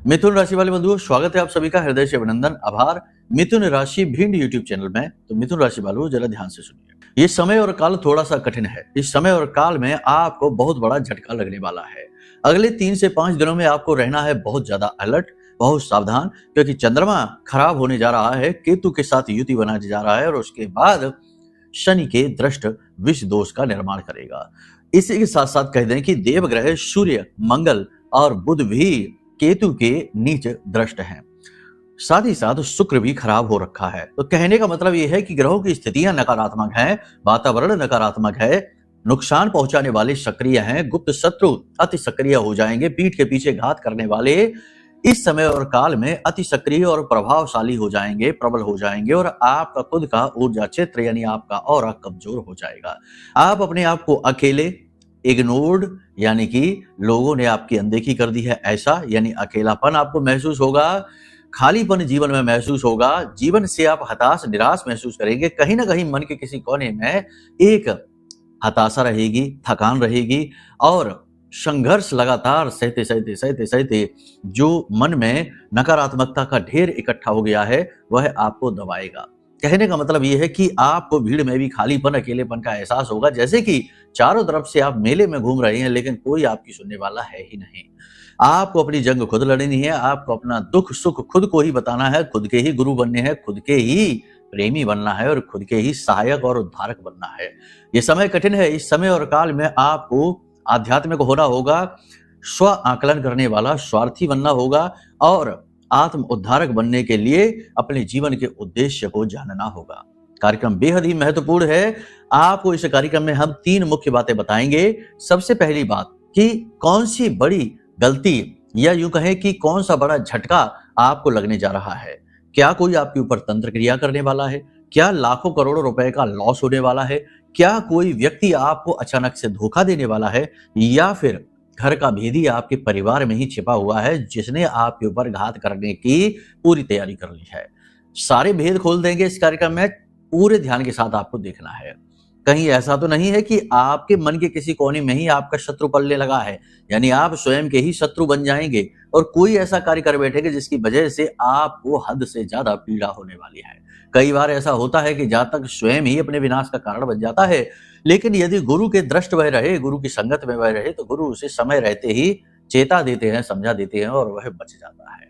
मिथुन राशि वाले बंधुओं, स्वागत है आप सभी का हृदय से अभिनंदन, आभार। मिथुन राशि भिंड यूट्यूब चैनल में। तो मिथुन राशि वालों जरा ध्यान से सुनिए। ये समय और काल थोड़ा सा कठिन है। इस समय और काल में आपको बहुत बड़ा झटका लगने वाला है। अगले 3 से 5 दिनों में आपको रहना है बहुत ज्यादा अलर्ट, बहुत सावधान, क्योंकि चंद्रमा खराब होने जा रहा है, केतु के साथ युति बनाने जा रहा है और उसके बाद शनि के दृष्ट विष दोष का निर्माण करेगा। इसी के साथ साथ कह दें कि देवग्रह सूर्य, मंगल और बुध भी केतु के नीच दृष्ट हैं। साथ ही साथ शुक्र भी खराब हो रखा है। तो कहने का मतलब यह है कि ग्रहों की स्थितियां नकारात्मक हैं, वातावरण नकारात्मक है, नुकसान पहुंचाने वाले सक्रिय हैं, गुप्त शत्रु अति सक्रिय हो जाएंगे, पीठ के पीछे घात करने वाले इस समय और काल में अति सक्रिय और प्रभावशाली हो जाएंगे, प्रबल हो जाएंगे और आपका खुद का ऊर्जा क्षेत्र यानी आपका ऑरा कमजोर हो जाएगा। आप अपने आप को अकेले, इग्नोर्ड यानी कि लोगों ने आपकी अनदेखी कर दी है ऐसा, यानी अकेलापन आपको महसूस होगा, खालीपन जीवन में महसूस होगा, जीवन से आप हताश निराश महसूस करेंगे। कहीं ना कहीं मन के किसी कोने में एक हताशा रहेगी, थकान रहेगी और संघर्ष लगातार सहते सहते सहते सहते जो मन में नकारात्मकता का ढेर इकट्ठा हो गया है वह आपको दबाएगा। कहने का मतलब यह है कि आपको भीड़ में भी खालीपन, अकेलेपन का एहसास होगा, जैसे कि चारों तरफ से आप मेले में घूम रहे हैं लेकिन कोई आपकी सुनने वाला है ही नहीं। आपको अपनी जंग खुद लड़नी है, आपको अपना दुख सुख खुद को ही बताना है, खुद के ही गुरु बनने हैं, खुद के ही प्रेमी बनना है और खुद के ही सहायक और उद्धारक बनना है। ये समय कठिन है। इस समय और काल में आपको आध्यात्मिक होना होगा, स्व आकलन करने वाला स्वार्थी बनना होगा और आत्म उद्धारक बनने के लिए अपने जीवन के उद्देश्य को जानना होगा। कार्यक्रम बेहद ही महत्वपूर्ण है। आपको इस कार्यक्रम में हम 3 मुख्य बातें बताएंगे। सबसे पहली बात कि कौन सी बड़ी गलती या यूं कहें कि कौन सा बड़ा झटका आपको लगने जा रहा है। क्या कोई आपके ऊपर तंत्र क्रिया करने वाला है? क्या लाखों करोड़ों रुपए का लॉस होने वाला है? क्या कोई व्यक्ति आपको अचानक से धोखा देने वाला है? या फिर घर का भेदी आपके परिवार में ही छिपा हुआ है जिसने आपके ऊपर घात करने की पूरी तैयारी कर ली है? सारे भेद खोल देंगे इस कार्यक्रम में। पूरे ध्यान के साथ आपको देखना है। कहीं ऐसा तो नहीं है कि आपके मन के किसी कोने में ही आपका शत्रु पलने लगा है, यानी आप स्वयं के ही शत्रु बन जाएंगे और कोई ऐसा कार्य कर बैठेंगे जिसकी वजह से आपको हद से ज्यादा पीड़ा होने वाली है। कई बार ऐसा होता है कि जातक स्वयं ही अपने विनाश का कारण बन जाता है, लेकिन यदि गुरु के दृष्ट वह रहे, गुरु की संगत में वह रहे, तो गुरु उसे समय रहते ही चेता देते हैं, समझा देते हैं और वह बच जाता है।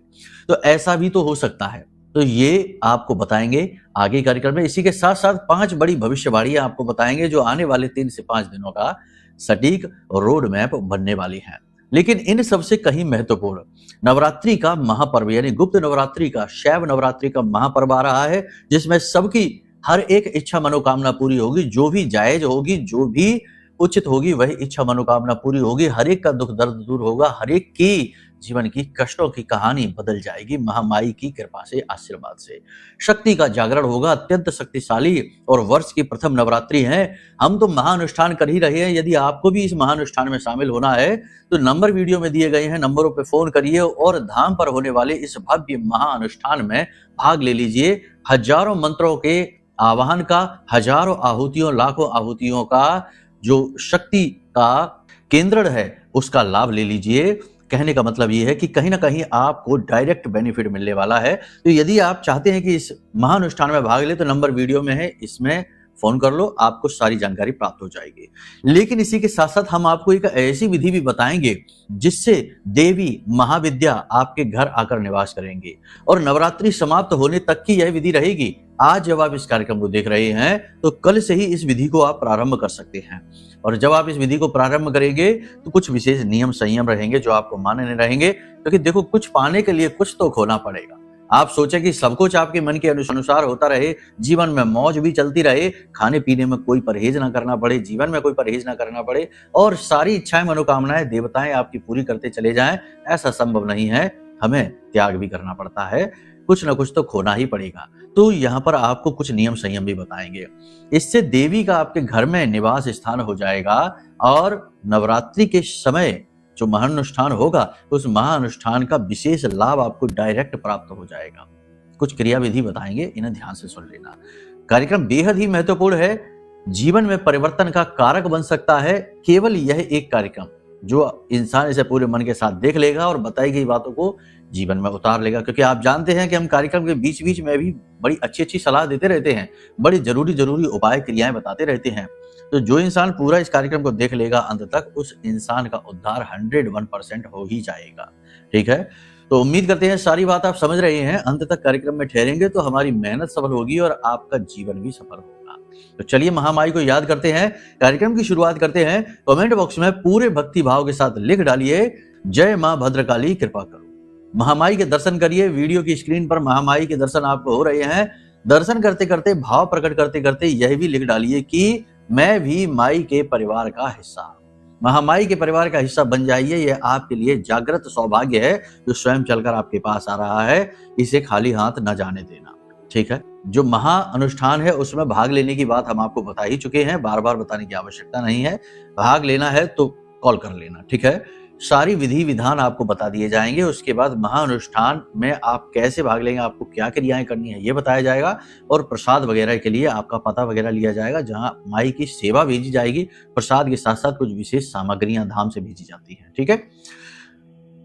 तो ऐसा भी तो हो सकता है। तो ये आपको बताएंगे आगे कार्यक्रम में। इसी के साथ साथ 5 बड़ी भविष्यवाणियां आपको बताएंगे जो आने वाले 3 से 5 दिनों का सटीक रोड मैप बनने वाली हैं। लेकिन इन सबसे कहीं महत्वपूर्ण नवरात्रि का महापर्व यानी गुप्त नवरात्रि का, शैव नवरात्रि का महापर्व आ रहा है, जिसमें सबकी हर एक इच्छा मनोकामना पूरी होगी। जो भी जायज होगी, जो भी उचित होगी, वही इच्छा मनोकामना पूरी होगी। हर एक का दुख दर्द दूर होगा, हर एक की जीवन की कष्टों की कहानी बदल जाएगी महामाई की कृपा से, आशीर्वाद से। शक्ति का जागरण होगा, अत्यंत शक्तिशाली और वर्ष की प्रथम नवरात्रि है। हम तो महाअनुष्ठान कर ही रहे हैं। यदि आपको भी इस महाअनुष्ठान में शामिल होना है तो नंबर वीडियो में दिए गए हैं, नंबरों पर फोन करिए और धाम पर होने वाले इस भव्य महाअनुष्ठान में भाग ले लीजिए। हजारों मंत्रों के आवाहन का, हजारों आहुतियों, लाखों आहुतियों का जो शक्ति का केंद्र है उसका लाभ ले लीजिए। कहने का मतलब ये है कि कहीं ना कहीं आपको डायरेक्ट बेनिफिट मिलने वाला है। तो यदि आप चाहते हैं कि इस महाअनुष्ठान में भाग ले तो नंबर वीडियो में है, इसमें फोन कर लो, आपको सारी जानकारी प्राप्त हो जाएगी। लेकिन इसी के साथ साथ हम आपको एक ऐसी विधि भी बताएंगे जिससे देवी महाविद्या आपके घर आकर निवास करेंगी और नवरात्रि समाप्त होने तक की यह विधि रहेगी। आज जब आप इस कार्यक्रम को देख रहे हैं तो कल से ही इस विधि को आप प्रारंभ कर सकते हैं और जब आप इस विधि को प्रारंभ करेंगे तो कुछ विशेष नियम संयम रहेंगे जो आपको मानने रहेंगे, क्योंकि देखो कुछ पाने के लिए कुछ तो खोना पड़ेगा। आप सोचें कि सब कुछ आपके मन के अनुसार होता रहे, जीवन में मौज भी चलती रहे, खाने पीने में कोई परहेज ना करना पड़े, जीवन में कोई परहेज ना करना पड़े और सारी इच्छाएं मनोकामनाएं देवताएं आपकी पूरी करते चले जाएं, ऐसा संभव नहीं है। हमें त्याग भी करना पड़ता है, कुछ ना कुछ तो खोना ही पड़ेगा। तो यहाँ पर आपको कुछ नियम संयम भी बताएंगे। इससे देवी का आपके घर में निवास स्थान हो जाएगा और नवरात्रि के समय जो महाअनुष्ठान होगा उस महाअनुष्ठान का विशेष लाभ आपको डायरेक्ट प्राप्त हो जाएगा। कुछ क्रियाविधि बताएंगे, इन्हें ध्यान से सुन लेना। कार्यक्रम बेहद ही महत्वपूर्ण है, जीवन में परिवर्तन का कारक बन सकता है केवल यह एक कार्यक्रम। जो इंसान इसे पूरे मन के साथ देख लेगा और बताई गई बातों को जीवन में उतार लेगा। क्योंकि आप जानते हैं कि हम कार्यक्रम के बीच बीच में भी बड़ी अच्छी अच्छी सलाह देते रहते हैं, बड़ी जरूरी उपाय क्रियाएं बताते रहते हैं। तो जो इंसान पूरा इस कार्यक्रम को देख लेगा अंत तक, उस इंसान का उद्धार 101% हो ही जाएगा। ठीक है, तो उम्मीद करते हैं सारी बात आप समझ रहे हैं। अंत तक कार्यक्रम में ठहरेंगे तो हमारी मेहनत सफल होगी और आपका जीवन भी सफल होगा। तो चलिए महामाई को याद करते हैं, कार्यक्रम की शुरुआत करते हैं। कमेंट बॉक्स में पूरे भक्ति भाव के साथ लिख डालिए, जय मां भद्रकाली कृपा करो। महामाई के दर्शन करिए। वीडियो की स्क्रीन पर महामाई के दर्शन आपको हो रहे हैं। दर्शन करते करते, भाव प्रकट करते करते यह भी लिख डालिए कि मैं भी माई के परिवार का हिस्सा हूं। महामाई के परिवार का हिस्सा बन जाइए। यह आपके लिए जागृत सौभाग्य है जो स्वयं चलकर आपके पास आ रहा है। इसे खाली हाथ न जाने देना। ठीक है, जो महा अनुष्ठान है उसमें भाग लेने की बात हम आपको बता ही चुके हैं, बार बार बताने की आवश्यकता नहीं है। भाग लेना है तो कॉल कर लेना। ठीक है, सारी विधि विधान आपको बता दिए जाएंगे। उसके बाद महाअनुष्ठान में आप कैसे भाग लेंगे, आपको क्या क्रियाएं करनी है ये बताया जाएगा, और प्रसाद वगैरह के लिए आपका पता वगैरह लिया जाएगा जहां माई की सेवा भेजी जाएगी। प्रसाद के साथ साथ कुछ विशेष सामग्रियां धाम से भेजी जाती हैं। ठीक है,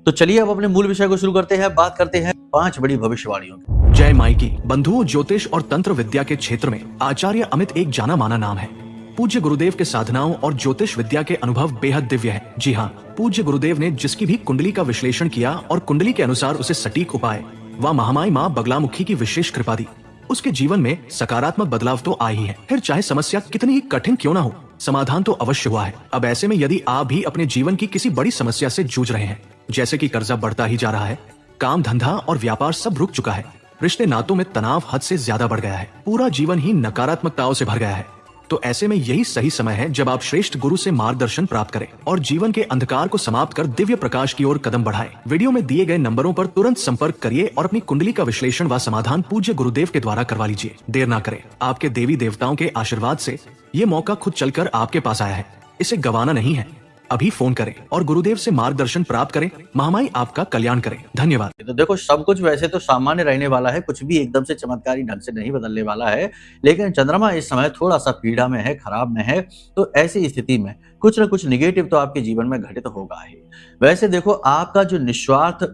तो चलिए अब अपने मूल विषय को शुरू करते हैं। बात करते हैं 5 बड़ी भविष्यवाणियों की। जय माई की। बंधुओं, ज्योतिष और तंत्र विद्या के क्षेत्र में आचार्य अमित एक जाना माना नाम है। पूज्य गुरुदेव के साधनाओं और ज्योतिष विद्या के अनुभव बेहद दिव्य है। जी हाँ, पूज्य गुरुदेव ने जिसकी भी कुंडली का विश्लेषण किया और कुंडली के अनुसार उसे सटीक उपाय व महामाई माँ बगलामुखी की विशेष कृपा दी, उसके जीवन में सकारात्मक बदलाव तो आ ही है। फिर चाहे समस्या कितनी ही कठिन क्यों न हो, समाधान तो अवश्य हुआ है। अब ऐसे में यदि आप भी अपने जीवन की किसी बड़ी समस्या से जूझ रहे हैं, जैसे कि कर्जा बढ़ता ही जा रहा है, काम धंधा और व्यापार सब रुक चुका है, रिश्ते नातों में तनाव हद से ज्यादा बढ़ गया है, पूरा जीवन ही नकारात्मकताओं से भर गया है, तो ऐसे में यही सही समय है जब आप श्रेष्ठ गुरु से मार्गदर्शन प्राप्त करें और जीवन के अंधकार को समाप्त कर दिव्य प्रकाश की ओर कदम बढ़ाएं। वीडियो में दिए गए नंबरों पर तुरंत संपर्क करिए और अपनी कुंडली का विश्लेषण व समाधान पूज्य गुरुदेव के द्वारा करवा लीजिए। देर ना करें, आपके देवी देवताओं के आशीर्वाद से ये मौका खुद चलकर आपके पास आया है, इसे गंवाना नहीं है। अभी फोन करें और गुरुदेव से मार्गदर्शन प्राप्त करें। महामाई आपका कल्याण करें। धन्यवाद। तो देखो, सब कुछ वैसे तो सामान्य रहने वाला है, कुछ भी एकदम से चमत्कारी ढंग से नहीं बदलने वाला है, लेकिन चंद्रमा इस समय थोड़ा सा पीड़ा में है, खराब में है। तो ऐसी स्थिति में कुछ न कुछ निगेटिव तो आपके जीवन में घटित होगा ही। वैसे देखो, आपका जो निस्वार्थ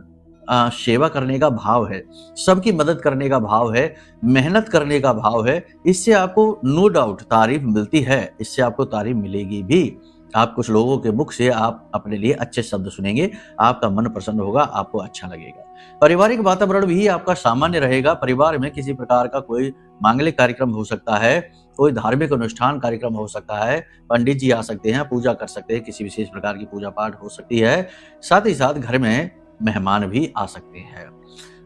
सेवा करने का भाव है, सबकी मदद करने का भाव है, मेहनत करने का भाव है, इससे आपको नो डाउट तारीफ मिलती है, इससे आपको तारीफ मिलेगी भी। आप कुछ लोगों के मुख से आप अपने लिए अच्छे शब्द सुनेंगे, आपका मन प्रसन्न होगा, आपको अच्छा लगेगा। पारिवारिक वातावरण भी आपका सामान्य रहेगा। परिवार में किसी प्रकार का कोई मांगलिक कार्यक्रम हो सकता है, कोई धार्मिक अनुष्ठान कार्यक्रम हो सकता है, पंडित जी आ सकते हैं, पूजा कर सकते हैं, किसी विशेष प्रकार की पूजा पाठ हो सकती है। साथ ही साथ घर में मेहमान भी आ सकते हैं।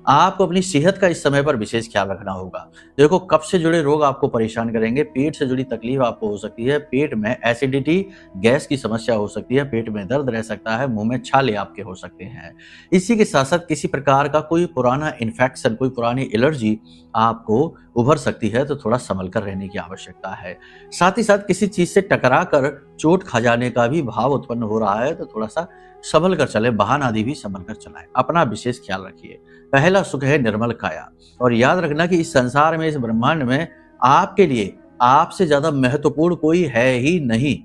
आपको अपनी सेहत का इस समय पर विशेष ख्याल रखना होगा। देखो, कफ से जुड़े रोग आपको परेशान करेंगे, पेट से जुड़ी तकलीफ आपको हो सकती है, पेट में एसिडिटी, गैस की समस्या हो सकती है, पेट में दर्द रह सकता है, मुंह में छाले आपके हो सकते हैं। इसी के साथ साथ किसी प्रकार का कोई पुराना इन्फेक्शन, कोई पुरानी एलर्जी आपको उभर सकती है, तो थोड़ा संभल कर रहने की आवश्यकता है। साथ ही साथ किसी चीज से टकरा कर चोट खा जाने का भी भाव उत्पन्न हो रहा है, तो थोड़ा सा संभल कर चले, वाहन आदि भी संभल कर चलाएं। अपना विशेष ख्याल रखिए। पहला सुख है निर्मल काया, और याद रखना कि इस संसार में, इस ब्रह्मांड में आपके लिए आपसे ज्यादा महत्वपूर्ण कोई है ही नहीं,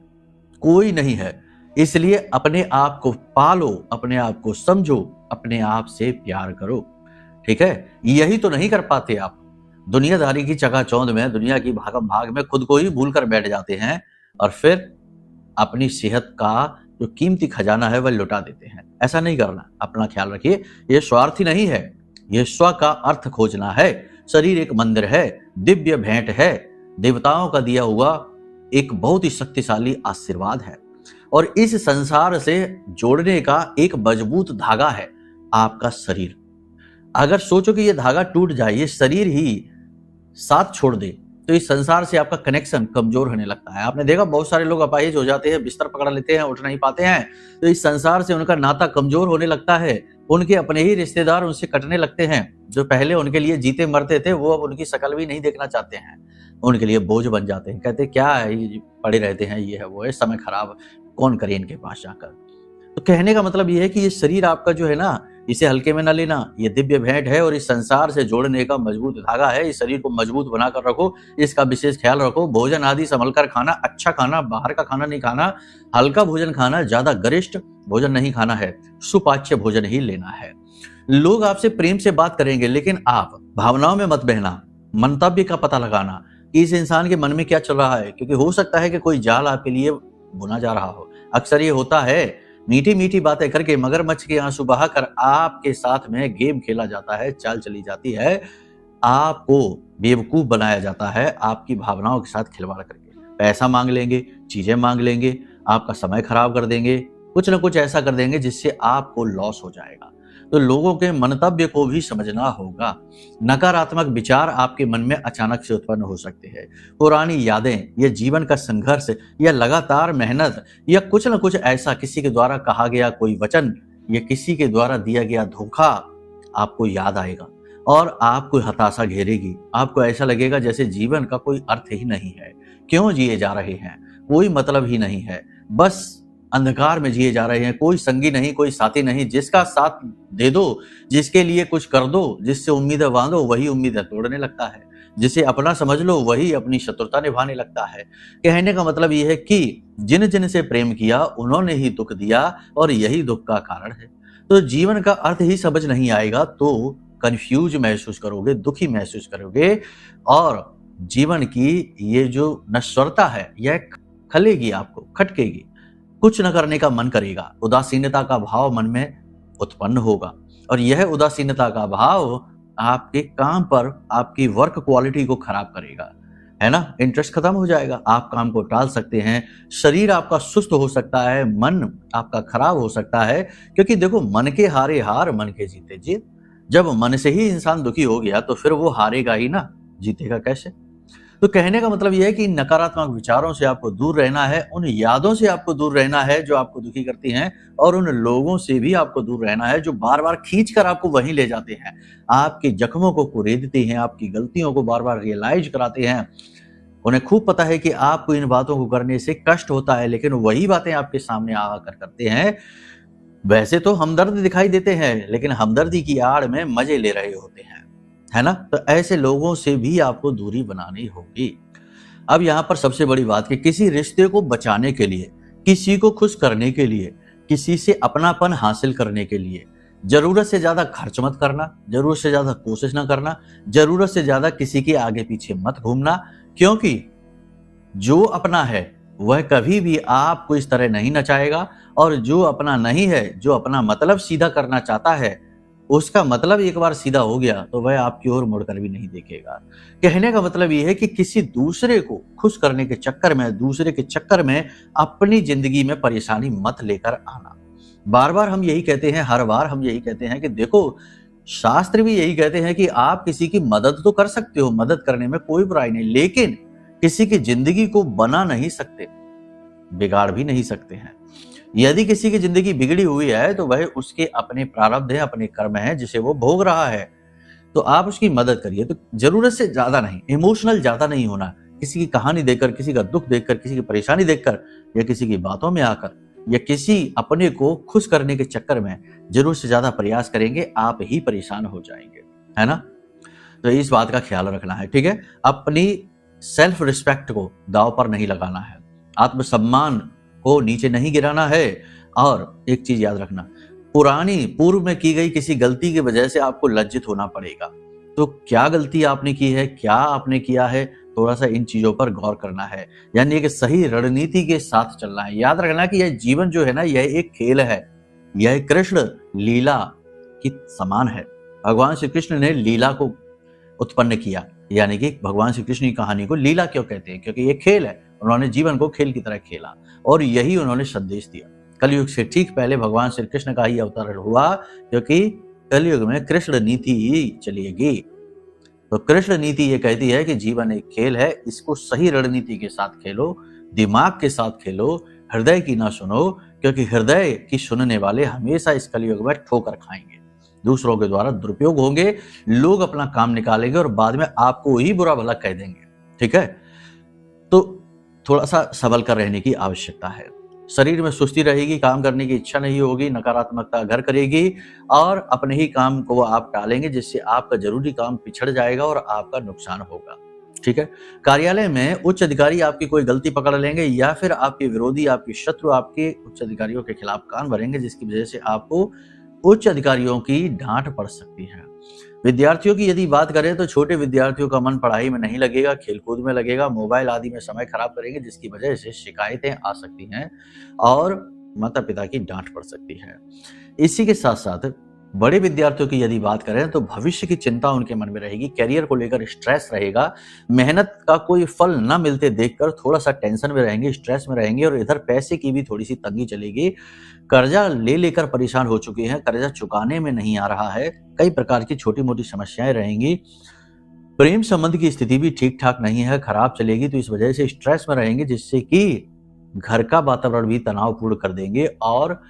कोई नहीं है। इसलिए अपने आप को पालो, अपने आप को समझो, अपने आप से प्यार करो। ठीक है, यही तो नहीं कर पाते आप। दुनियादारी की चकाचौंध में, दुनिया की भागम भाग में खुद को ही भूल कर बैठ जाते हैं और फिर अपनी सेहत का जो कीमती खजाना है वह लुटा देते हैं। ऐसा नहीं करना, अपना ख्याल रखिए। ये स्वार्थी नहीं है, ये स्व का अर्थ खोजना है। शरीर एक मंदिर है, दिव्य भेंट है, देवताओं का दिया हुआ एक बहुत ही शक्तिशाली आशीर्वाद है, और इस संसार से जोड़ने का एक मजबूत धागा है आपका शरीर। अगर सोचो कि ये धागा टूट जाए, ये शरीर ही साथ छोड़ दे, तो इस संसार से आपका कनेक्शन कमजोर होने लगता है। आपने देखा, बहुत सारे लोग अपाहिज हो जाते हैं, बिस्तर पकड़ लेते हैं, उठ नहीं पाते हैं, तो इस संसार से उनका नाता कमजोर होने लगता है। उनके अपने ही रिश्तेदार उनसे कटने लगते हैं। जो पहले उनके लिए जीते मरते थे, वो अब उनकी शक्ल भी नहीं देखना चाहते हैं, उनके लिए बोझ बन जाते हैं। कहते क्या है, ये पड़े रहते हैं, ये है वो है, समय खराब, कौन करे इनके पास जाकर। तो कहने का मतलब ये है कि ये शरीर आपका जो है ना, इसे हल्के में न लेना, ये दिव्य भेंट है और इस संसार से जोड़ने का मजबूत धागा है। इस शरीर को मजबूत बनाकर रखो, इसका विशेष ख्याल रखो। भोजन आदि संभल कर खाना, अच्छा खाना, बाहर का खाना नहीं खाना, हल्का भोजन खाना, ज्यादा गरिष्ठ भोजन नहीं खाना है, सुपाच्य भोजन ही लेना है। लोग आपसे प्रेम से बात करेंगे, लेकिन आप भावनाओं में मत बहना। मंतव्य का पता लगाना कि इस इंसान के मन में क्या चल रहा है, क्योंकि हो सकता है कि कोई जाल आपके लिए बुना जा रहा हो। अक्सर ये होता है, मीठी मीठी बातें करके मगरमच्छ के आंसू बहाकर आपके साथ में गेम खेला जाता है, चाल चली जाती है, आपको बेवकूफ बनाया जाता है, आपकी भावनाओं के साथ खिलवाड़ करके। पैसा मांग लेंगे, चीजें मांग लेंगे, आपका समय खराब कर देंगे, कुछ न कुछ ऐसा कर देंगे जिससे आपको लॉस हो जाएगा। तो लोगों के मंतव्य को भी समझना होगा। नकारात्मक विचार आपके मन में अचानक से उत्पन्न हो सकते हैं। पुरानी यादें, या जीवन का संघर्ष, या लगातार मेहनत, या कुछ न कुछ ऐसा, किसी के द्वारा कहा गया कोई वचन या किसी के द्वारा दिया गया धोखा आपको याद आएगा और आपको हताशा घेरेगी। आपको ऐसा लगेगा जैसे जीवन का कोई अर्थ ही नहीं है, क्यों जिए जा रहे हैं, कोई मतलब ही नहीं है, बस अंधकार में जिए जा रहे हैं, कोई संगी नहीं, कोई साथी नहीं। जिसका साथ दे दो, जिसके लिए कुछ कर दो, जिससे उम्मीदें बांधो, वही उम्मीदें तोड़ने लगता है। जिसे अपना समझ लो, वही अपनी शत्रुता निभाने लगता है। कहने का मतलब यह है कि जिन जिन से प्रेम किया उन्होंने ही दुख दिया और यही दुख का कारण है। तो जीवन का अर्थ ही समझ नहीं आएगा तो कंफ्यूज महसूस करोगे, दुखी महसूस करोगे और जीवन की ये जो नश्वरता है यह खलेगी, आपको खटकेगी, कुछ न करने का मन करेगा, उदासीनता का भाव मन में उत्पन्न होगा और यह उदासीनता का भाव आपके काम पर, आपकी वर्क क्वालिटी को खराब करेगा, है ना। इंटरेस्ट खत्म हो जाएगा, आप काम को टाल सकते हैं, शरीर आपका सुस्त हो सकता है, मन आपका खराब हो सकता है, क्योंकि देखो, मन के हारे हार, मन के जीते जीत। जब मन से ही इंसान दुखी हो गया तो फिर वो हारेगा ही ना, जीतेगा कैसे। तो कहने का मतलब यह है कि नकारात्मक विचारों से आपको दूर रहना है, उन यादों से आपको दूर रहना है जो आपको दुखी करती हैं, और उन लोगों से भी आपको दूर रहना है जो बार बार खींचकर आपको वहीं ले जाते हैं, आपके जख्मों को कुरेदते हैं, आपकी गलतियों को बार बार रियलाइज कराते हैं। उन्हें खूब पता है कि आपको इन बातों को करने से कष्ट होता है, लेकिन वही बातें आपके सामने आकर करते हैं। वैसे तो हमदर्द दिखाई देते हैं, लेकिन हमदर्दी की आड़ में मजे ले रहे होते हैं, है ना। तो ऐसे लोगों से भी आपको दूरी बनानी होगी। अब यहाँ पर सबसे बड़ी बात कि किसी रिश्ते को बचाने के लिए, किसी को खुश करने के लिए, किसी से अपनापन हासिल करने के लिए जरूरत से ज्यादा खर्च मत करना, जरूरत से ज्यादा कोशिश ना करना, जरूरत से ज्यादा किसी के आगे पीछे मत घूमना, क्योंकि जो अपना है वह कभी भी आपको इस तरह नहीं नचाएगा, और जो अपना नहीं है, जो अपना मतलब सीधा करना चाहता है, उसका मतलब एक बार सीधा हो गया तो वह आपकी ओर मुड़कर भी नहीं देखेगा। कहने का मतलब यह है कि किसी दूसरे को खुश करने के चक्कर में, दूसरे के चक्कर में अपनी जिंदगी में परेशानी मत लेकर आना। बार बार हम यही कहते हैं, हर बार हम यही कहते हैं कि देखो, शास्त्र भी यही कहते हैं कि आप किसी की मदद तो कर सकते हो, मदद करने में कोई बुराई नहीं, लेकिन किसी की जिंदगी को बना नहीं सकते, बिगाड़ भी नहीं सकते हैं। यदि किसी की जिंदगी बिगड़ी हुई है तो वह उसके अपने प्रारब्ध है, अपने कर्म है, जिसे वो भोग रहा है, तो आप उसकी मदद करिए। तो जरूरत से ज्यादा नहीं, इमोशनल ज्यादा नहीं होना। किसी की कहानी देखकर, किसी का दुख देखकर, किसी की परेशानी देखकर, या किसी की बातों में आकर, या किसी अपने को खुश करने के चक्कर में जरूरत से ज्यादा प्रयास करेंगे, आप ही परेशान हो जाएंगे, है ना। तो इस बात का ख्याल रखना है, ठीक है। अपनी सेल्फ रिस्पेक्ट को दांव पर नहीं लगाना है, आत्मसम्मान को नीचे नहीं गिराना है। और एक चीज याद रखना, पूर्व में की गई किसी गलती की वजह से आपको लज्जित होना पड़ेगा। तो क्या गलती आपने की है, क्या आपने किया है, थोड़ा सा इन चीजों पर गौर करना है, यानी कि सही रणनीति के साथ चलना है। याद रखना कि यह जीवन जो है ना, यह एक खेल है, यह कृष्ण लीला की समान है। भगवान श्री कृष्ण ने लीला को उत्पन्न किया, यानी कि भगवान श्री कृष्ण की कहानी को लीला क्यों कहते हैं, क्योंकि ये खेल है। उन्होंने जीवन को खेल की तरह खेला और यही उन्होंने संदेश दिया। कलयुग से ठीक पहले भगवान श्री कृष्ण का ही अवतरण हुआ, क्योंकि कलयुग में कृष्ण नीति ही चलेगी। तो कृष्ण नीति ये कहती है कि जीवन एक खेल है, इसको सही रणनीति के साथ खेलो, दिमाग के साथ खेलो, हृदय की ना सुनो, क्योंकि हृदय की सुनने वाले हमेशा इस कलयुग में ठोकर खाएंगे, दूसरों के द्वारा दुरुपयोग होंगे, लोग अपना काम निकालेंगे और बाद में आपको ही बुरा भला कह देंगे, ठीक है। तो थोड़ा सा संभल कर रहने की आवश्यकता है। शरीर में सुस्ती रहेगी, काम करने की इच्छा नहीं होगी, नकारात्मकता घर करेगी और अपने ही काम को आप टालेंगे, जिससे आपका जरूरी काम पिछड़ जाएगा और आपका नुकसान होगा। ठीक है। कार्यालय में उच्च अधिकारी आपकी कोई गलती पकड़ लेंगे या फिर आपके विरोधी, आपके शत्रु आपके उच्च अधिकारियों के खिलाफ कान भरेंगे, जिसकी वजह से आपको उच्च अधिकारियों की डांट पड़ सकती है। विद्यार्थियों की यदि बात करें तो छोटे विद्यार्थियों का मन पढ़ाई में नहीं लगेगा, खेलकूद में लगेगा, मोबाइल आदि में समय खराब करेंगे, जिसकी वजह से शिकायतें आ सकती हैं और माता पिता की डांट पड़ सकती है। इसी के साथ साथ बड़े विद्यार्थियों की यदि बात करें तो भविष्य की चिंता उनके मन में रहेगी, करियर को लेकर स्ट्रेस रहेगा, मेहनत का कोई फल न मिलते देखकर थोड़ा सा टेंशन में रहेंगे, स्ट्रेस में रहेंगे और इधर पैसे की भी थोड़ी सी तंगी चलेगी। कर्जा ले लेकर परेशान हो चुके हैं, कर्जा चुकाने में नहीं आ रहा है, कई प्रकार की छोटी मोटी समस्याएं रहेंगी। प्रेम संबंध की स्थिति भी ठीक ठाक नहीं है, खराब चलेगी, तो इस वजह से स्ट्रेस में रहेंगे, जिससे कि घर का वातावरण भी तनावपूर्ण कर देंगे और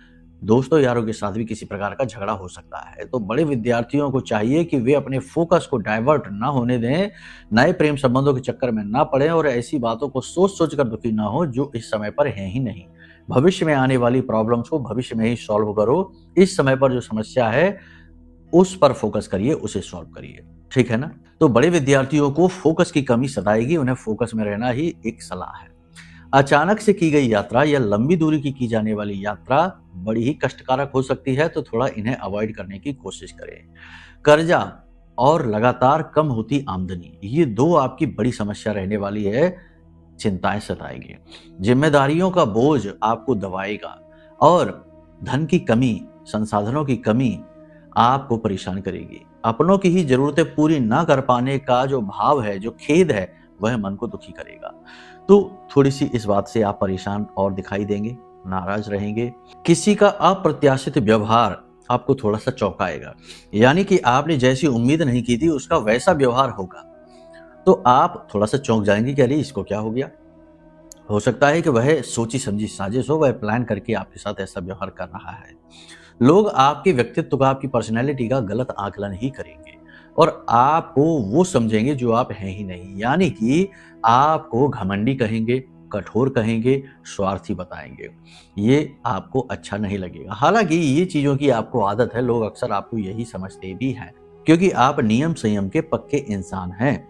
दोस्तों यारों के साथ भी किसी प्रकार का झगड़ा हो सकता है। तो बड़े विद्यार्थियों को चाहिए कि वे अपने फोकस को डाइवर्ट ना होने दें, नए प्रेम संबंधों के चक्कर में ना पड़े और ऐसी बातों को सोच सोच कर दुखी ना हो जो इस समय पर है ही नहीं। भविष्य में आने वाली प्रॉब्लम्स को भविष्य में ही सॉल्व करो, इस समय पर जो समस्या है उस पर फोकस करिए, उसे सॉल्व करिए। ठीक है ना। तो बड़े विद्यार्थियों को फोकस की कमी सताएगी, उन्हें फोकस में रहना ही एक सलाह है। अचानक से की गई यात्रा या लंबी दूरी की जाने वाली यात्रा बड़ी ही कष्टकारक हो सकती है, तो थोड़ा इन्हें अवॉइड करने की कोशिश करें। कर्जा और लगातार कम होती आमदनी, ये दो आपकी बड़ी समस्या रहने वाली है, चिंताएं सताएगी। जिम्मेदारियों का बोझ आपको दबाएगा और धन की कमी, संसाधनों की कमी आपको परेशान करेगी। अपनों की ही जरूरतें पूरी ना कर पाने का जो भाव है, जो खेद है, वह मन को दुखी करेगा। तो थोड़ी सी इस बात से आप परेशान और दिखाई देंगे, नाराज रहेंगे। किसी का अप्रत्याशित व्यवहार आपको थोड़ा सा चौंकाएगा, यानी कि आपने जैसी उम्मीद नहीं की थी उसका वैसा व्यवहार होगा, तो आप थोड़ा सा चौंक जाएंगे कि अरे इसको क्या हो गया। हो सकता है कि वह सोची समझी साजिश हो, वह प्लान करके आपके साथ ऐसा व्यवहार कर रहा है। लोग आपके व्यक्तित्व का, आपकी पर्सनैलिटी का गलत आकलन ही करेंगे और आपको वो समझेंगे जो आप हैं ही नहीं, यानी कि आपको घमंडी कहेंगे, कठोर कहेंगे, स्वार्थी बताएंगे। ये आपको अच्छा नहीं लगेगा। हालांकि ये चीजों की आपको आदत है, लोग अक्सर आपको यही समझते भी हैं, क्योंकि आप नियम संयम के पक्के इंसान हैं।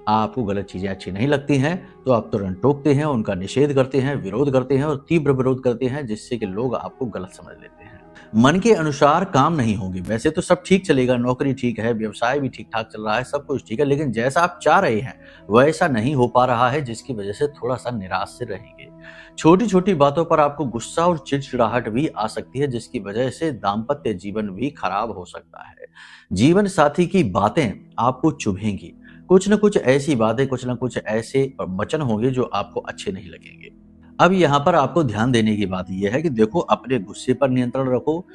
आपको गलत चीजें अच्छी नहीं लगती हैं तो आप तुरंत टोकते हैं, उनका निषेध करते हैं, विरोध करते हैं और तीव्र विरोध करते हैं, जिससे कि लोग आपको गलत समझ लेते हैं। मन के अनुसार काम नहीं होंगे। वैसे तो सब ठीक चलेगा, नौकरी ठीक है, व्यवसाय भी ठीक ठाक चल रहा है, सब कुछ ठीक है, लेकिन जैसा आप चाह रहे हैं वैसा नहीं हो पा रहा है, जिसकी वजह से थोड़ा सा निराश से रहेंगे। छोटी छोटी बातों पर आपको गुस्सा और चिड़चिड़ाहट भी आ सकती है, जिसकी वजह से दाम्पत्य जीवन भी खराब हो सकता है। जीवन साथी की बातें आपको चुभेंगी, कुछ न कुछ ऐसी बातें, कुछ न कुछ ऐसे वचन होंगे जो आपको अच्छे नहीं लगेंगे। अब यहाँ पर आपको ध्यान देने की बात यह है कि देखो, अपने गुस्से पर नियंत्रण रखो,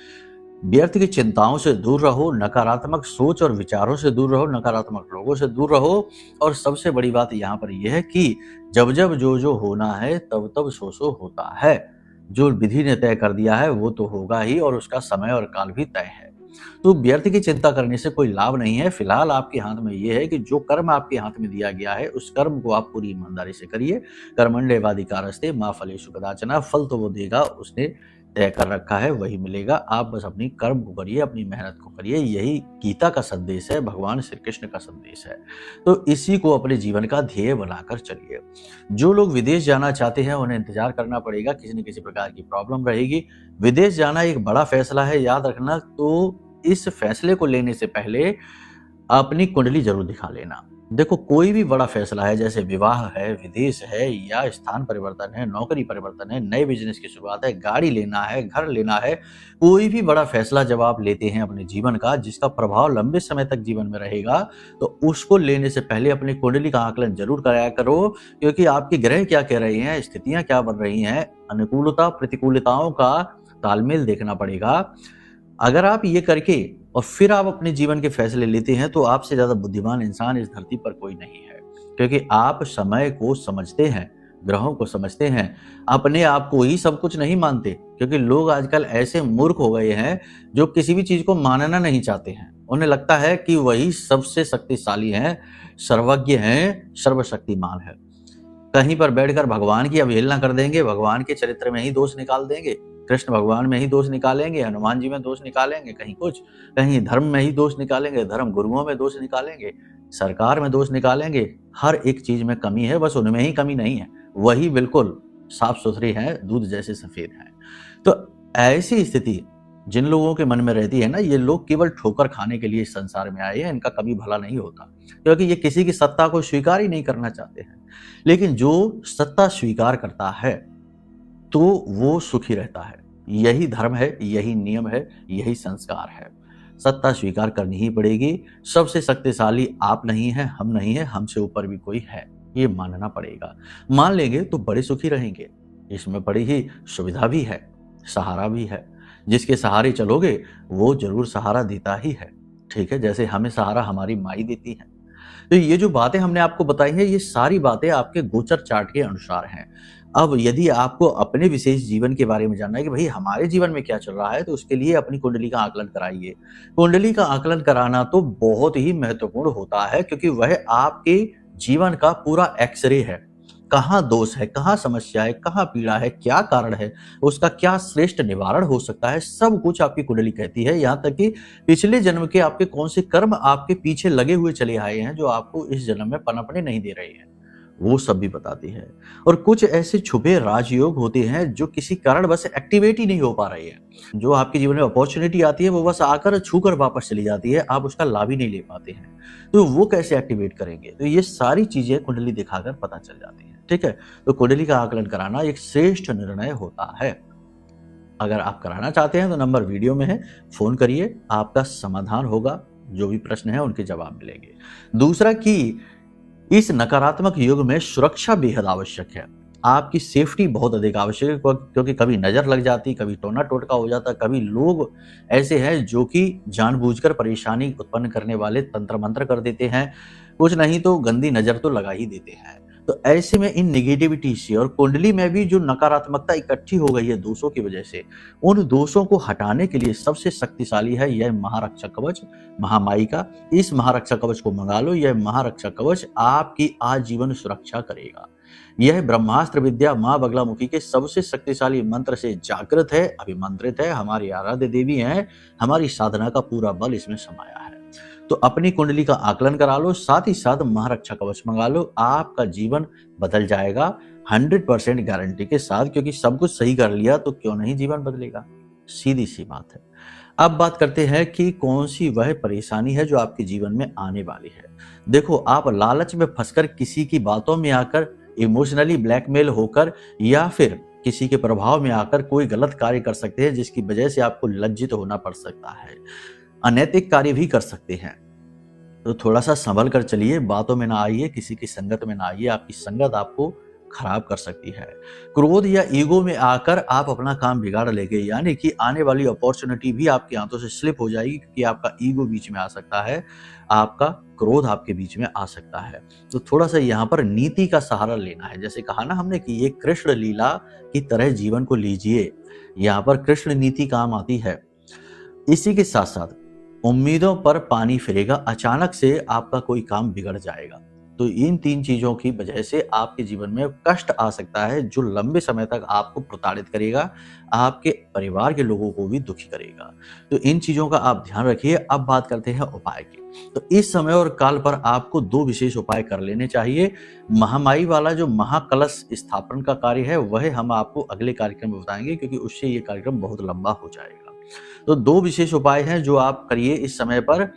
व्यर्थ की चिंताओं से दूर रहो, नकारात्मक सोच और विचारों से दूर रहो, नकारात्मक लोगों से दूर रहो और सबसे बड़ी बात यहाँ पर यह है कि जब जब जो जो होना है तब तब सो होता है। जो विधि ने तय कर दिया है वो तो होगा ही और उसका समय और काल भी तय है। तो व्यर्थ की चिंता करने से कोई लाभ नहीं है। फिलहाल आपके हाथ में यह है कि जो कर्म आपके हाथ में दिया गया है उस कर्म को आप पूरी ईमानदारी से करिए। कर्मण्येवाधिकारस्ते मा फलेषु कदाचन, फल तो वो देगा, उसने तय कर रखा है, वही मिलेगा। आप बस अपनी कर्म को करिए, अपनी मेहनत को करिए। यही गीता का संदेश है, भगवान श्री कृष्ण का संदेश है। तो इसी को अपने जीवन का ध्येय बनाकर चलिए। जो लोग विदेश जाना चाहते हैं उन्हें इंतजार करना पड़ेगा, किसी न किसी प्रकार की प्रॉब्लम रहेगी। विदेश जाना एक बड़ा फैसला है, याद रखना। तो इस फैसले को लेने से पहले अपनी कुंडली जरूर दिखा लेना। देखो, कोई भी बड़ा फैसला है, जैसे विवाह है, विदेश है या स्थान परिवर्तन है, नौकरी परिवर्तन है, नए बिजनेस की शुरुआत है, गाड़ी लेना है, घर लेना है, कोई भी बड़ा फैसला जब आप लेते हैं अपने जीवन का, जिसका प्रभाव लंबे समय तक जीवन में रहेगा, तो उसको लेने से पहले अपनी कुंडली का आकलन जरूर कराया करो, क्योंकि आपके ग्रह क्या कह रहे हैं, स्थितियां क्या बन रही हैं, अनुकूलता प्रतिकूलताओं का तालमेल देखना पड़ेगा। अगर आप ये करके और फिर आप अपने जीवन के फैसले लेते हैं तो आपसे ज्यादा बुद्धिमान इंसान इस धरती पर कोई नहीं है, क्योंकि आप समय को समझते हैं, ग्रहों को समझते हैं, अपने आप को ही सब कुछ नहीं मानते। क्योंकि लोग आजकल ऐसे मूर्ख हो गए हैं जो किसी भी चीज को मानना नहीं चाहते हैं। उन्हें लगता है कि वही सबसे शक्तिशाली हैं, सर्वज्ञ हैं, सर्वशक्तिमान है। कहीं पर बैठकर भगवान की अवहेलना कर देंगे, भगवान के चरित्र में ही दोष निकाल देंगे, कृष्ण भगवान में ही दोष निकालेंगे, हनुमान जी में दोष निकालेंगे, कहीं कुछ, कहीं धर्म में ही दोष निकालेंगे, धर्म गुरुओं में दोष निकालेंगे, सरकार में दोष निकालेंगे। हर एक चीज में कमी है, बस उनमें ही कमी नहीं है, वही बिल्कुल साफ सुथरी है, दूध जैसे सफेद है। तो ऐसी स्थिति जिन लोगों के मन में रहती है ना, ये लोग केवल ठोकर खाने के लिए इस संसार में आए हैं, इनका कभी भला नहीं होता, क्योंकि ये किसी की सत्ता को स्वीकार ही नहीं करना चाहते हैं। लेकिन जो सत्ता स्वीकार करता है तो वो सुखी रहता है। यही धर्म है, यही नियम है, यही संस्कार है। सत्ता स्वीकार करनी ही पड़ेगी। सबसे शक्तिशाली आप नहीं है, हम नहीं है, हमसे ऊपर भी कोई है, ये मानना पड़ेगा। मान लेंगे तो बड़े सुखी रहेंगे। इसमें बड़ी ही सुविधा भी है, सहारा भी है। जिसके सहारे चलोगे वो जरूर सहारा देता ही है, ठीक है, जैसे हमें सहारा हमारी माई देती है। तो ये जो बातें हमने आपको बताई हैं, ये सारी बातें आपके गोचर चार्ट के अनुसार हैं। अब यदि आपको अपने विशेष जीवन के बारे में जानना है कि भाई हमारे जीवन में क्या चल रहा है, तो उसके लिए अपनी कुंडली का आकलन कराइए। कुंडली का आकलन कराना तो बहुत ही महत्वपूर्ण होता है, क्योंकि वह आपके जीवन का पूरा एक्सरे है। कहाँ दोष है, कहाँ समस्या है, कहाँ पीड़ा है, क्या कारण है, उसका क्या श्रेष्ठ निवारण हो सकता है, सब कुछ आपकी कुंडली कहती है। यहाँ तक कि पिछले जन्म के आपके कौन से कर्म आपके पीछे लगे हुए चले आए हैं, जो आपको इस जन्म में पनपने नहीं दे रहे हैं, वो सब भी बताती है। और कुछ ऐसे छुपे राजयोग होते हैं जो किसी कारण बस एक्टिवेट ही नहीं हो पा रही है। जो आपके जीवन में अपॉर्चुनिटी आती है वो बस आकर छूकर वापस चली जाती है, आप उसका लाभ ही नहीं ले पाते हैं। तो वो कैसे एक्टिवेट करेंगे, तो ये सारी चीजें कुंडली दिखाकर पता चल जाती है, ठीक है। तो कुंडली का आकलन कराना एक श्रेष्ठ निर्णय होता है। अगर आप कराना चाहते हैं तो नंबर वीडियो में है, फोन करिए, आपका समाधान होगा। जो भी प्रश्न है उनके जवाब मिलेंगे। दूसरा कि इस नकारात्मक युग में सुरक्षा बेहद आवश्यक है। आपकी सेफ्टी बहुत अधिक आवश्यक है, क्योंकि कभी नजर लग जाती, कभी टोना टोटका हो जाता, कभी लोग ऐसे हैं जो कि जानबूझकर परेशानी उत्पन्न करने वाले तंत्र मंत्र कर देते हैं, कुछ नहीं तो गंदी नजर तो लगा ही देते हैं। तो ऐसे में इन निगेटिविटी से और कुंडली में भी जो नकारात्मकता इकट्ठी हो गई है दोषों की वजह से, उन दोषों को हटाने के लिए सबसे शक्तिशाली है यह महारक्षा कवच महामाई का। इस महारक्षा कवच को मंगा लो। यह महारक्षा कवच आपकी आजीवन सुरक्षा करेगा। यह ब्रह्मास्त्र विद्या मां बगलामुखी के सबसे शक्तिशाली मंत्र से जागृत है, अभिमंत्रित है, हमारी आराध्य देवी है, हमारी साधना का पूरा बल इसमें समाया है। तो अपनी कुंडली का आकलन करा लो, साथ ही साथ महारक्षा कवच मंगा लो। आपका जीवन बदल जाएगा 100% गारंटी के साथ, क्योंकि सब कुछ सही कर लिया तो क्यों नहीं जीवन बदलेगा, सीधी सी बात है। अब बात करते हैं कि कौन सी वह परेशानी है जो आपके जीवन में आने वाली है। देखो, आप लालच में फंसकर किसी की बातों में आकर, इमोशनली ब्लैकमेल होकर, या फिर किसी के प्रभाव में आकर कोई गलत कार्य कर सकते हैं, जिसकी वजह से आपको लज्जित होना पड़ सकता है। अनैतिक कार्य भी कर सकते हैं। तो थोड़ा सा संभल कर चलिए, बातों में ना आइए, किसी की संगत में ना आइए, आपकी संगत आपको खराब कर सकती है। क्रोध या ईगो में आकर आप अपना काम बिगाड़ लेंगे, यानी कि आने वाली अपॉर्चुनिटी भी आपके हाथों से स्लिप हो जाएगी, क्योंकि आपका ईगो बीच में आ सकता है, आपका क्रोध आपके बीच में आ सकता है। तो थोड़ा सा यहाँ पर नीति का सहारा लेना है। जैसे कहा ना हमने कि ये कृष्ण लीला की तरह जीवन को लीजिए, यहाँ पर कृष्ण नीति काम आती है। इसी के साथ साथ उम्मीदों पर पानी फिरेगा, अचानक से आपका कोई काम बिगड़ जाएगा। तो इन 3 चीजों की वजह से आपके जीवन में कष्ट आ सकता है, जो लंबे समय तक आपको प्रताड़ित करेगा, आपके परिवार के लोगों को भी दुखी करेगा। तो इन चीजों का आप ध्यान रखिए। अब बात करते हैं उपाय की। तो इस समय और काल पर आपको 2 विशेष उपाय कर लेने चाहिए। महामाई वाला जो महाकलश स्थापन का कार्य है, वह हम आपको अगले कार्यक्रम में बताएंगे, क्योंकि उससे ये कार्यक्रम बहुत लंबा हो जाएगा। तो 2 विशेष उपाय हैं जो आप करिए इस समय पर,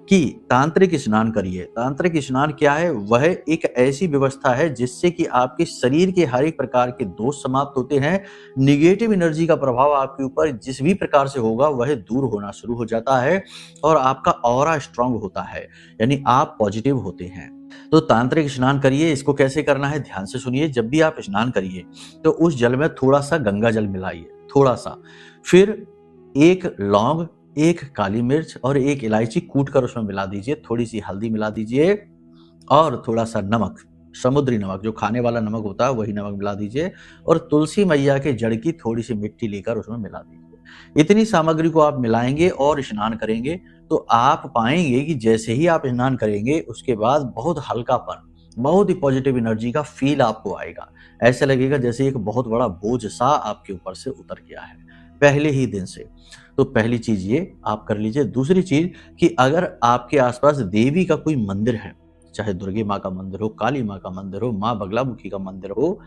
कि तांत्रिक स्नान करिए। तांत्रिक स्नान क्या है? वह एक ऐसी व्यवस्था है जिससे कि आपके शरीर के हर एक प्रकार के दोष समाप्त होते हैं। निगेटिव एनर्जी का प्रभाव आपके ऊपर जिस भी प्रकार से होगा वह दूर होना शुरू हो जाता है, और आपका ऑरा स्ट्रांग होता है, यानी आप पॉजिटिव होते हैं। तो तांत्रिक स्नान करिए। इसको कैसे करना है ध्यान से सुनिए। जब भी आप स्नान करिए तो उस जल में थोड़ा सा गंगा जल मिलाइए, थोड़ा सा, फिर 1 लौंग, 1 काली मिर्च और 1 इलायची कूट कर उसमें मिला दीजिए, थोड़ी सी हल्दी मिला दीजिए और थोड़ा सा नमक, समुद्री नमक, जो खाने वाला नमक होता है वही नमक मिला दीजिए, और तुलसी मैया के जड़ की थोड़ी सी मिट्टी लेकर उसमें मिला दीजिए। इतनी सामग्री को आप मिलाएंगे और स्नान करेंगे तो आप पाएंगे कि जैसे ही आप स्नान करेंगे उसके बाद बहुत हल्कापन, बहुत ही पॉजिटिव एनर्जी का फील आपको आएगा। ऐसा लगेगा जैसे एक बहुत बड़ा बोझ सा आपके ऊपर से उतर गया है पहले ही दिन से। तो पहली चीज ये आप कर लीजिए। दूसरी चीज कि अगर आपके आसपास देवी का कोई मंदिर है, चाहे दुर्गे माँ का मंदिर हो, काली माँ का मंदिर हो, माँ बगलामुखी का मंदिर हो,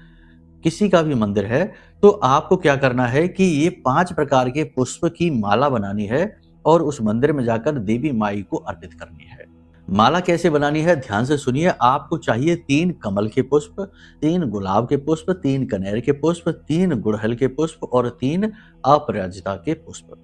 किसी का भी मंदिर है, तो आपको क्या करना है कि ये 5 प्रकार के पुष्प की माला बनानी है और उस मंदिर में जाकर देवी माई को अर्पित करनी है। माला कैसे बनानी है ध्यान से सुनिए। आपको चाहिए 3 कमल के पुष्प, 3 गुलाब के पुष्प, 3 कनेर के पुष्प, 3 गुड़हल के पुष्प और 3 अपराजिता के पुष्प।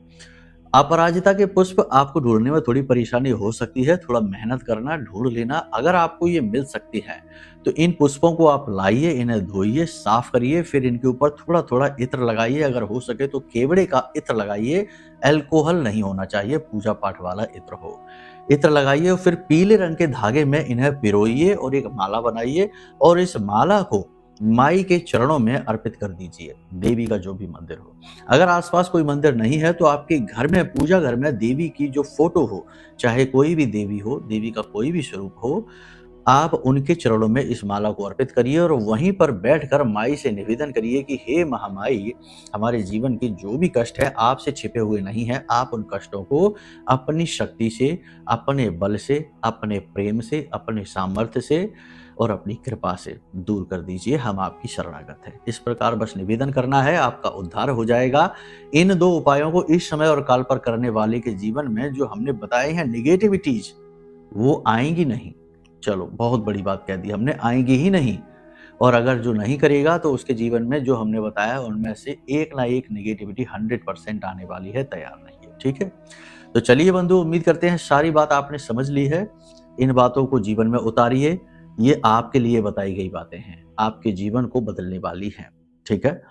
अपराजिता के पुष्प आपको ढूंढने में थोड़ी परेशानी हो सकती है, थोड़ा मेहनत करना, ढूंढ लेना। अगर आपको ये मिल सकती है तो इन पुष्पों को आप लाइए, इन्हें धोइए, साफ करिए, फिर इनके ऊपर थोड़ा थोड़ा इत्र लगाइए। अगर हो सके तो केवड़े का इत्र लगाइए, अल्कोहल नहीं होना चाहिए, पूजा पाठ वाला इत्र हो। इत्र लगाइए और फिर पीले रंग के धागे में इन्हें पिरोइए और एक माला बनाइए और इस माला को माई के चरणों में अर्पित कर दीजिए, देवी का जो भी मंदिर हो। अगर आसपास कोई मंदिर नहीं है तो आपके घर में, पूजा घर में देवी की जो फोटो हो, चाहे कोई भी देवी हो, देवी का कोई भी स्वरूप हो, आप उनके चरणों में इस माला को अर्पित करिए और वहीं पर बैठकर माई से निवेदन करिए कि हे महामाई, हमारे जीवन के जो भी कष्ट है आपसे छिपे हुए नहीं है। आप उन कष्टों को अपनी शक्ति से, अपने बल से, अपने प्रेम से, अपने सामर्थ्य से और अपनी कृपा से दूर कर दीजिए। हम आपकी शरणागत हैं। इस प्रकार बस निवेदन करना है, आपका उद्धार हो जाएगा। इन 2 उपायों को इस समय और काल पर करने वाले के जीवन में जो हमने बताए हैं निगेटिविटीज, वो आएंगी नहीं। चलो बहुत बड़ी बात कह दी हमने, आएंगी ही नहीं। और अगर जो नहीं करेगा तो उसके जीवन में जो हमने बताया उनमें से एक ना एक निगेटिविटी 100% आने वाली है, तैयार नहीं है। ठीक है, तो चलिए बंधु, उम्मीद करते हैं सारी बात आपने समझ ली है। इन बातों को जीवन में उतारिए। ये आपके लिए बताई गई बातें हैं, आपके जीवन को बदलने वाली हैं। ठीक है,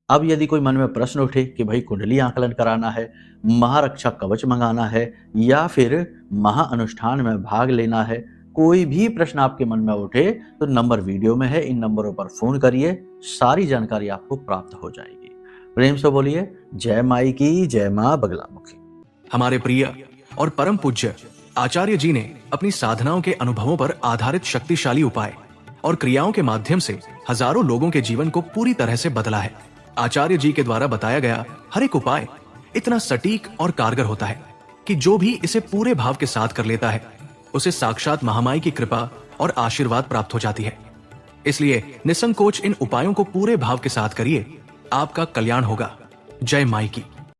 अब यदि कोई मन में प्रश्न उठे कि भाई कुंडली आकलन कराना है, महारक्षा कवच मंगाना है या फिर महाअनुष्ठान में भाग लेना है, कोई भी प्रश्न आपके मन में उठे तो नंबर वीडियो में है, इन नंबरों पर फोन करिए, सारी जानकारी आपको प्राप्त हो जाएगी। प्रेम से बोलिए जय माई की, जय मां बगलामुखी। हमारे प्रिय और परम पूज्य आचार्य जी ने अपनी साधनाओं के अनुभवों पर आधारित शक्तिशाली उपाय और क्रियाओं के माध्यम से हजारों लोगों के जीवन को पूरी तरह से बदला है। आचार्य जी के द्वारा बताया गया हर एक उपाय इतना सटीक और कारगर होता है कि जो भी इसे पूरे भाव के साथ कर लेता है उसे साक्षात महामाई की कृपा और आशीर्वाद प्राप्त हो जाती है। इसलिए निसंकोच इन उपायों को पूरे भाव के साथ करिए, आपका कल्याण होगा। जय माई की।